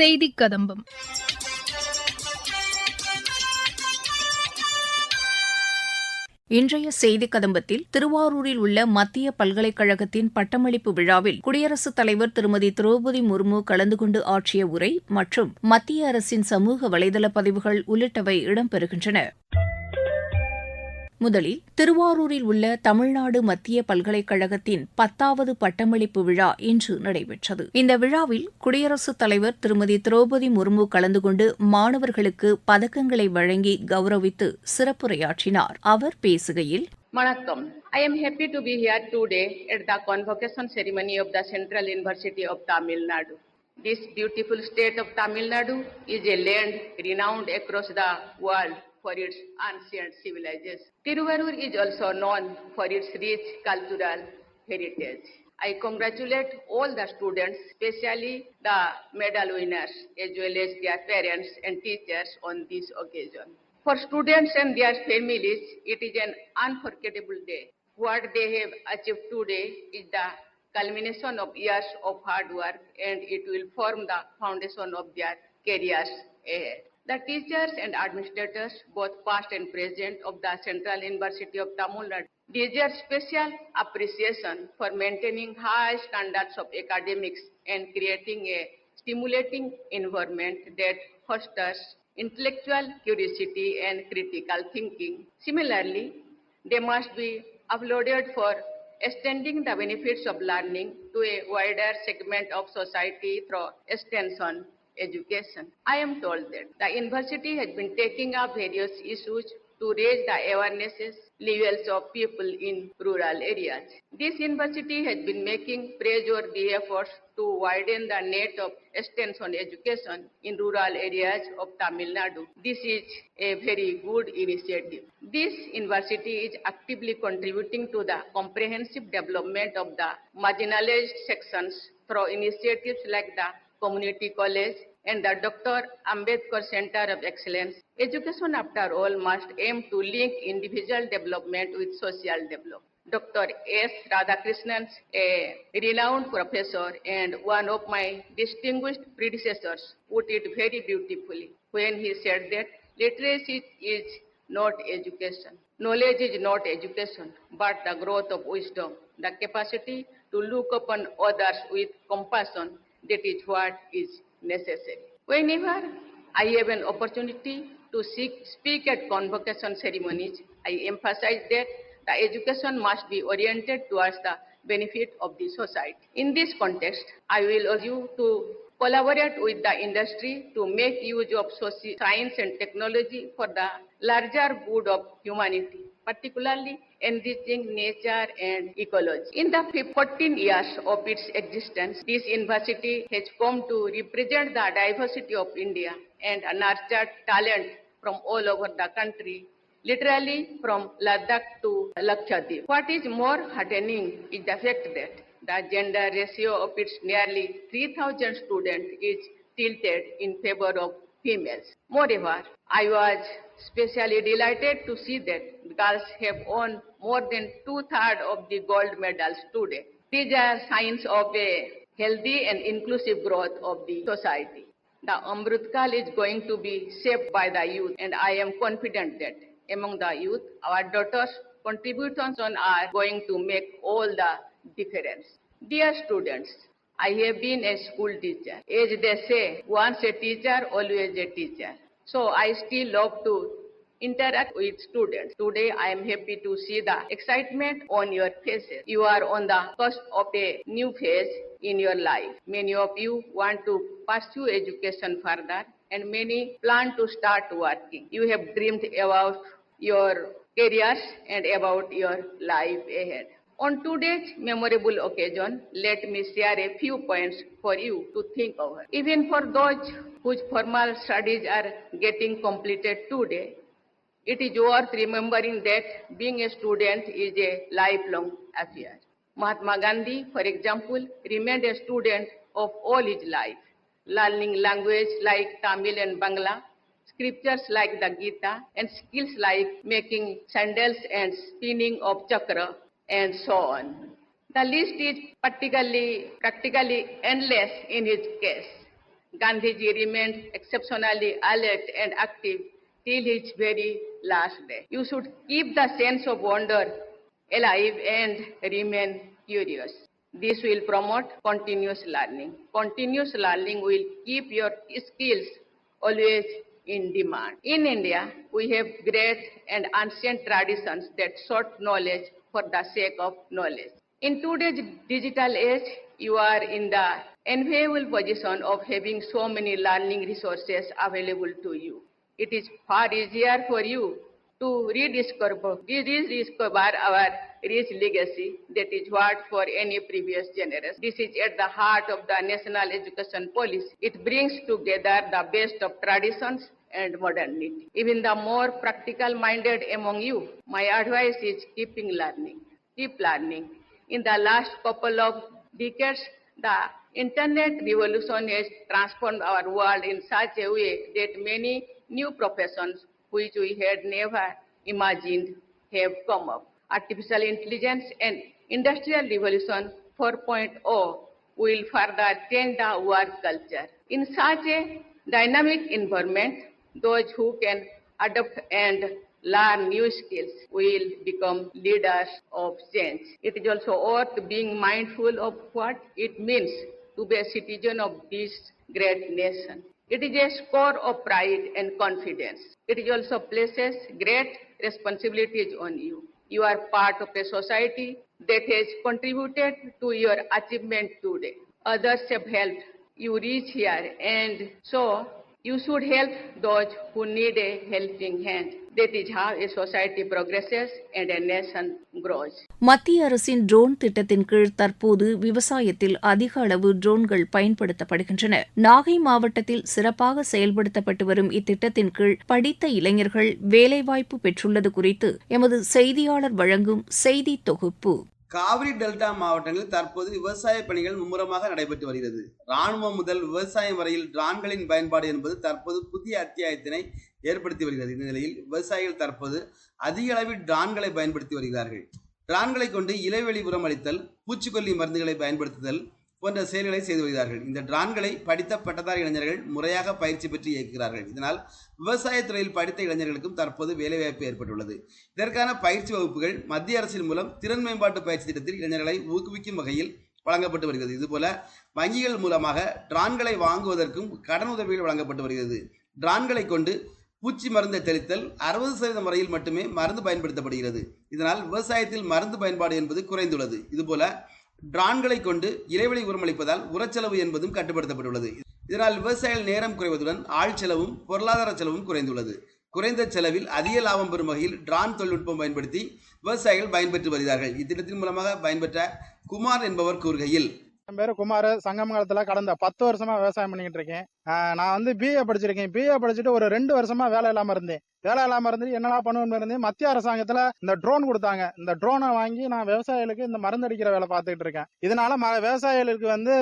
செய்திக் கதம்பம். இன்றைய செய்திக் கதம்பத்தில் திருவாரூரில் உள்ள மத்திய பல்கலைக்கழகத்தின் பட்டமளிப்பு விழாவில் குடியரசுத் தலைவர் திருமதி திரௌபதி முர்மு கலந்து கொண்டு ஆற்றிய உரை மற்றும் மத்திய அரசின் சமூக வலைதள பதிவுகள் உள்ளிட்டவை இடம்பெறுகின்றன. முதலில் திருவாரூரில் உள்ள தமிழ்நாடு மத்திய பல்கலைக்கழகத்தின் 10வது பட்டமளிப்பு விழா இன்று நடைபெற்றது. இந்த விழாவில் குடியரசுத் தலைவர் திருமதி திரௌபதி முர்மு கலந்து கொண்டு மாணவர்களுக்கு பதக்கங்களை வழங்கி கௌரவித்து சிறப்புரையாற்றினார். அவர் பேசுகையில், வணக்கம். I am happy to be here today at the convocation ceremony of the Central University of Tamil Nadu. This beautiful state of Tamil Nadu is a land renowned across the world for its ancient civilization. Tiruvarur is also known for its rich cultural heritage. I congratulate all the students, especially the medal winners, as well as their parents and teachers on this occasion. For students and their families, it is an unforgettable day. What they have achieved today is the culmination of years of hard work, and it will form the foundation of their careers ahead. The teachers and administrators, both past and present, of the Central University of Tamil Nadu deserve special appreciation for maintaining high standards of academics and creating a stimulating environment that fosters intellectual curiosity and critical thinking. Similarly, they must be applauded for extending the benefits of learning to a wider segment of society through extension education. I am told that the university has been taking up various issues to raise the awarenesses levels of people in rural areas. This university has been making praiseworthy efforts to widen the net of extension education in rural areas of Tamil Nadu. This is a very good initiative. This university is actively contributing to the comprehensive development of the marginalized sections through initiatives like the Community College and the Dr. Ambedkar Center of Excellence. Education, after all, must aim to link individual development with social development. Dr. S. Radhakrishnan, a renowned professor and one of my distinguished predecessors, put it very beautifully when he said that literacy is not education. Knowledge is not education, but the growth of wisdom, the capacity to look upon others with compassion. That is what is necessary. Whenever I have an opportunity to speak at convocation ceremonies, I emphasize that the education must be oriented towards the benefit of the society. In this context, I will urge you to collaborate with the industry to make use of science and technology for the larger good of humanity, particularly enriching nature and ecology. In the 14 years of its existence, this university has come to represent the diversity of India and nurtured talent from all over the country, literally from Ladakh to Lakshadweep. What is more heartening is the fact that the gender ratio of its nearly 3,000 students is tilted in favor of females. Moreover, I was especially delighted to see that girls have won more than 2/3 of the gold medals today. These are signs of a healthy and inclusive growth of the society. The Amrutkal is going to be shaped by the youth, and I am confident that among the youth, our daughters' contributions are going to make all the difference. Dear students, I have been a school teacher. As they say, once a teacher, always a teacher. So I still love to interact with students. Today I am happy to see the excitement on your faces. You are on the cusp of a new phase in your life. Many of you want to pursue education further, and many plan to start working. You have dreamed about your careers and about your life ahead. On today's memorable occasion, let me share a few points for you to think over. Even for those whose formal studies are getting completed today, it is worth remembering that being a student is a lifelong affair. Mahatma Gandhi, for example, remained a student of all his life, learning language like Tamil and Bangla, scriptures like the Gita, and skills like making sandals and spinning of chakra, and so on. The list is practically endless in his case. Gandhiji remained exceptionally alert and active till his very last day. You should keep the sense of wonder alive and remain curious. This will promote continuous learning. Continuous learning will keep your skills always in demand. In India, we have great and ancient traditions that sought knowledge for the sake of knowledge. In today's digital age, you are in the enviable position of having so many learning resources available to you. It is far easier for you to rediscover our rich legacy that is what for any previous generation. This is at the heart of the national education policy. It brings together the best of traditions and modernity. Even the more practical minded among you, my advice is keep learning. In the last couple of decades, the internet revolution has transformed our world in such a way that many new professions which we had never imagined have come up. Artificial intelligence and Industrial Revolution 4.0 will further change the work culture. In such a dynamic environment, those who can adapt and learn new skills will become leaders of change. It is also worth being mindful of what it means to be a citizen of this great nation. It is a score of pride and confidence. It also places great responsibilities on you. You are part of a society that has contributed to your achievement today. Others have helped you reach here, and so you should help those who need a helping hand. That is how a society progresses and a nation grows. மத்திய அரசின் drone திட்டத்தின் கீழ் தற்போது விவசாயத்தில் அதிக அளவு ட்ரோன்கள் பயன்படுத்தப்படுகின்றன. நாகை மாவட்டத்தில் சிறப்பாக செயல்படுத்தப்பட்டு வரும் இத்திட்டத்தின் கீழ் படித்த இளைஞர்கள் வேலைவாய்ப்பு பெற்றுள்ளது குறித்து எமது செய்தியாளர் வழங்கும் செய்தி தொகுப்பு. காவிரி டெல்டா மாவட்டங்களில் தற்போது விவசாய பணிகள் மும்முரமாக நடைபெற்று வருகிறது. ராணுவம் முதல் விவசாயம் வரையில் டிரான்களின் பயன்பாடு என்பது தற்போது புதிய அத்தியாயத்தினை ஏற்படுத்தி வருகிறது. இந்த நிலையில் விவசாயிகள் தற்போது அதிக அளவில் டிரான்களை பயன்படுத்தி வருகிறார்கள். டிரான்களை கொண்டு இலைவெளி உரம் அளித்தல், பூச்சிக்கொல்லி மருந்துகளை பயன்படுத்துதல் போன்ற செயல்களை செய்து வருகிறார்கள். இந்த டிரான்களை படித்த பட்டதாரி இளைஞர்கள் முறையாக பயிற்சி பெற்று இயக்குகிறார்கள். இதனால் விவசாயத்துறையில் படித்த இளைஞர்களுக்கும் தற்போது வேலைவாய்ப்பு ஏற்பட்டுள்ளது. இதற்கான பயிற்சி வகுப்புகள் மத்திய அரசின் மூலம் திறன் மேம்பாட்டு பயிற்சி திட்டத்தில் இளைஞர்களை ஊக்குவிக்கும் வகையில் வழங்கப்பட்டு வருகிறது. இதுபோல வங்கிகள் மூலமாக டிரான்களை வாங்குவதற்கும் கடன் உதவிகள் வழங்கப்பட்டு வருகிறது. டிரான்களை கொண்டு பூச்சி மருந்தை தெளித்தல் 60% வரையில் மட்டுமே மருந்து பயன்படுத்தப்படுகிறது. இதனால் விவசாயத்தில் மருந்து பயன்பாடு என்பது குறைந்துள்ளது. இதுபோல டிரான்களை கொண்டு இலைவெளி உரமளிப்பதால் உரச்செலவு என்பதும் கட்டுப்படுத்தப்பட்டுள்ளது. இதனால் விவசாயிகள் நேரம் குறைவதுடன் ஆள் செலவும் பொருளாதார செலவும் குறைந்துள்ளது. குறைந்த செலவில் அதிக லாபம் பெறும் வகையில் டிரான் தொழில்நுட்பம் பயன்படுத்தி விவசாயிகள் பயன்பெற்று வருகிறார்கள். இத்திட்டத்தின் மூலமாக பயன்பெற்ற குமார் என்பவர் கூறுகையில், என் பேரு குமார். சங்கமங்கலத்துல கடந்த 10 வருஷமா விவசாயம் பண்ணிக்கிட்டு இருக்கேன். நான் பிஏ படிச்சிருக்கேன். பிஏ படிச்சுட்டு ஒரு 2 வருஷமா வேலை இல்லாம இருந்தேன். என்னடா பண்ணுவேன்னு இருந்தேன். மத்திய அரசாங்கத்துல இந்த ட்ரோன் கொடுத்தாங்க. இந்த ட்ரோனை வாங்கி நான் விவசாயிகளுக்கு இந்த மருந்து அடிக்கிற வேலை பார்த்துக்கிட்டு இருக்கேன். இதனால விவசாயிகளுக்கு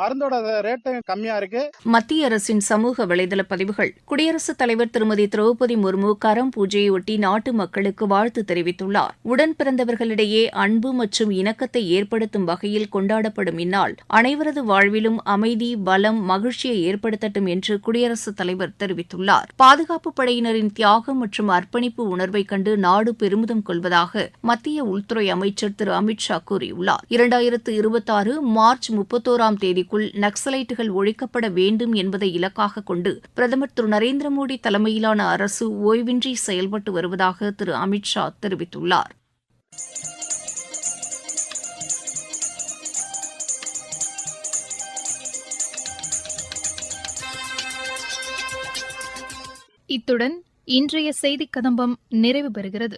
மருந்தோட ரேட்டு கம்மியா இருக்கு. மத்திய அரசின் சமூக வலைதள பதிவுகள். குடியரசுத் தலைவர் திருமதி திரௌபதி முர்மு கரம் பூஜையொட்டி நாட்டு மக்களுக்கு வாழ்த்து தெரிவித்துள்ளார். உடன் பிறந்தவர்களிடையே அன்பு மற்றும் இணக்கத்தை ஏற்படுத்தும் வகையில் கொண்டாடப்படும் இந்நாள் அனைவரது வாழ்விலும் அமைதி, பலம், மகிழ்ச்சியை ஏற்படுத்தட்டும் என்று குடியரசுத் தலைவர் தெரிவித்துள்ளார். பாதுகாப்பு படையினரின் தியாகம் மற்றும் அர்ப்பணிப்பு உணர்வை கண்டு நாடு பெருமிதம் கொள்வதாக மத்திய உள்துறை அமைச்சர் திரு அமித் ஷா கூறியுள்ளார். 2026 மார்ச் 31ஆம் தேதிக்குள் நக்சலைட்டுகள் ஒழிக்கப்பட வேண்டும் என்பதை இலக்காக கொண்டு பிரதமர் திரு நரேந்திர மோடி தலைமையிலான அரசு ஓய்வின்றி செயல்பட்டு வருவதாக திரு அமித் ஷா தெரிவித்துள்ளார். இத்துடன் இன்றைய செய்திக் கதம்பம் நிறைவு பெறுகிறது.